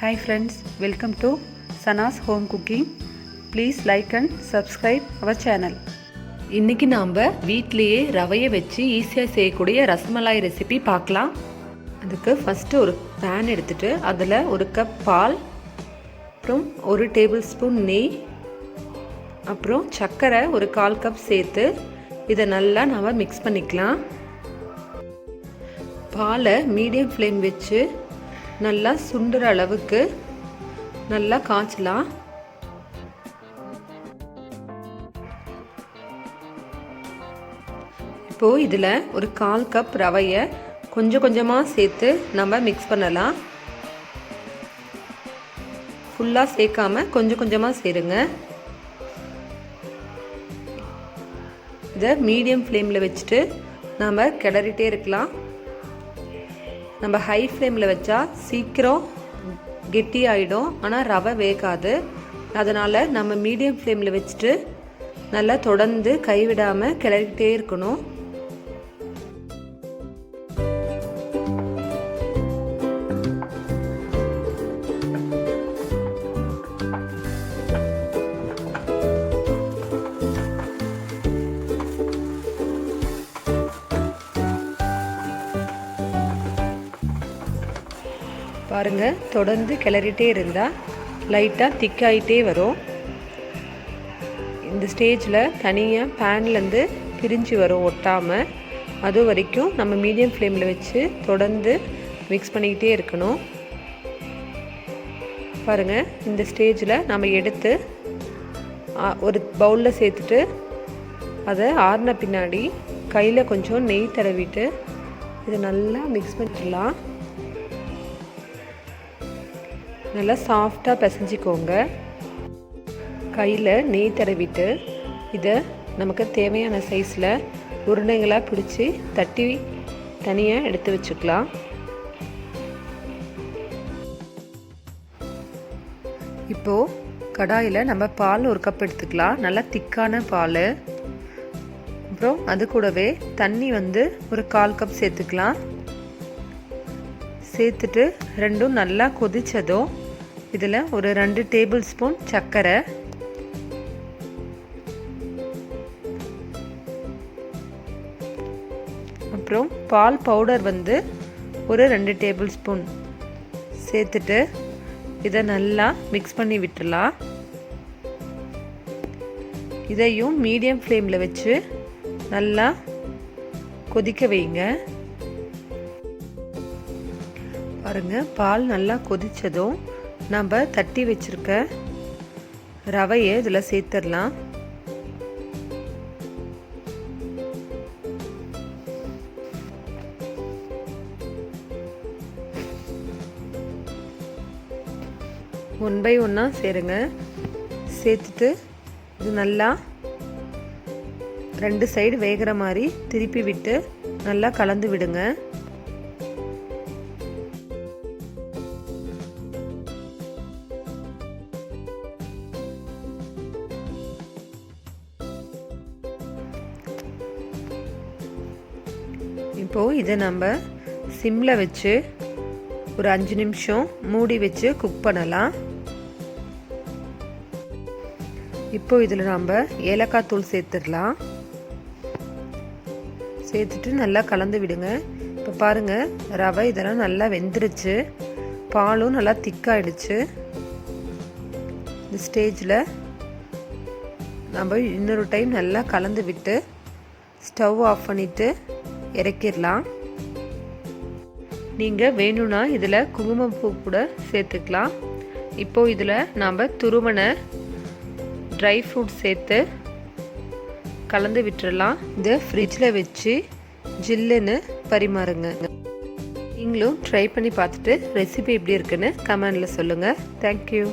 Hi friends, welcome to Sana's Home Cooking. Please like and subscribe our channel. இன்றைக்கி நாம் வீட்டிலையே ரவையை வச்சு ஈஸியாக செய்யக்கூடிய ரசமலாய் ரெசிபி பார்க்கலாம். அதுக்கு ஃபஸ்ட்டு ஒரு பேன் எடுத்துகிட்டு அதில் ஒரு கப் பால், அப்புறம் 1 டேபிள் ஸ்பூன் நெய், அப்புறம் சர்க்கரை ஒரு 1/4 கப் சேர்த்து இதை நல்லா நம்ம மிக்ஸ் பண்ணிக்கலாம். பாலை மீடியம் ஃப்ளேம் வச்சு நல்லா சுண்டுற அளவுக்கு நல்லா காய்ச்சலாம். இப்போது இதில் ஒரு 1/4 கப் ரவையை கொஞ்சம் கொஞ்சமாக சேர்த்து நம்ம மிக்ஸ் பண்ணலாம். ஃபுல்லாக சேர்க்காம கொஞ்சம் கொஞ்சமாக சேருங்க. இதை மீடியம் ஃப்ளேமில் வச்சுட்டு நம்ம கிளறிட்டே இருக்கலாம். நம்ம ஹை ஃப்ளேமில் வச்சா சீக்கிரம் கெட்டி ஆகிடும், ஆனால் ரவை வேகாது. அதனால் நம்ம மீடியம் ஃப்ளேமில் வச்சுட்டு நல்லா தொடர்ந்து கைவிடாமல் கிளறிக்கிட்டே இருக்கணும். பாருங்கள், தொடர்ந்து கிளறிட்டே இருந்தால் லைட்டாக திக்காயிட்டே வரும். இந்த ஸ்டேஜில் தனியாக பேன்லேருந்து பிரிஞ்சு வரும் ஒட்டாமல். அது வரைக்கும் நம்ம மீடியம் ஃப்ளேமில் வச்சு தொடர்ந்து மிக்ஸ் பண்ணிக்கிட்டே இருக்கணும். பாருங்கள், இந்த ஸ்டேஜில் நம்ம எடுத்து ஒரு பவுலில் சேர்த்துட்டு அதை ஆறின பின்னாடி கையில் கொஞ்சம் நெய் தடவிட்டு இதை நல்லா மிக்ஸ் பண்ணிடலாம். நல்லா சாஃப்டாக பிசைஞ்சிக்கோங்க. கையில் நெய் தடவிட்டு இதை நமக்கு தேவையான சைஸில் உருண்டைகளாக பிடிச்சி தட்டி தனியாக எடுத்து வச்சுக்கலாம். இப்போது கடாயில் நம்ம பால் 1 கப் எடுத்துக்கலாம். நல்லா திக்கான பால். அப்புறம் அது கூடவே தண்ணி ஒரு 1/4 கப் சேர்த்துக்கலாம். சேர்த்துட்டு ரெண்டும் நல்லா கொதித்ததும் இதில் ஒரு 2 டேபிள் ஸ்பூன் சர்க்கரை, அப்புறம் பால் பவுடர் ஒரு 2 டேபிள் ஸ்பூன் சேர்த்துட்டு இதை நல்லா மிக்ஸ் பண்ணி விட்டுடலாம். இதையும் மீடியம் ஃப்ளேமில் வச்சு நல்லா கொதிக்க வைங்க. பாருங்கள், பால் நல்லா கொதித்ததும் நம்ம தட்டி வச்சுருக்க ரவையை இதில் சேர்த்துடலாம். ஒன் பை ஒன்னாக சேருங்க. சேர்த்துட்டு இது நல்லா 2 சைடு வேகிற மாதிரி திருப்பி விட்டு நல்லா கலந்து விடுங்க. இப்போது இதை நம்ம சிம்மில் வச்சு ஒரு 5 நிமிஷம் மூடி வச்சு குக் பண்ணலாம். இப்போது இதில் நம்ம ஏலக்காய் தூள் சேர்த்துடலாம். சேர்த்துட்டு நல்லா கலந்து விடுங்க. இப்போ பாருங்கள், ரவை இதெல்லாம் நல்லா வெந்துருச்சு, பாலும் நல்லா திக்காயிடுச்சு. இந்த ஸ்டேஜில் நம்ம இன்னொரு டைம் நல்லா கலந்து விட்டு ஸ்டவ் ஆஃப் பண்ணிவிட்டு இறக்கிடலாம். நீங்கள் வேணும்னா இதில் குங்குமப்பூ கூட சேர்த்துக்கலாம். இப்போது இதில் நாம் துருவன ட்ரை ஃப்ரூட் சேர்த்து கலந்து விட்டுடலாம். இதை ஃப்ரிட்ஜில் வச்சு ஜில்லுன்னு பரிமாறுங்க. நீங்களும் ட்ரை பண்ணி பார்த்துட்டு ரெசிபி எப்படி இருக்குன்னு கமெண்டில் சொல்லுங்கள். தேங்க்யூ.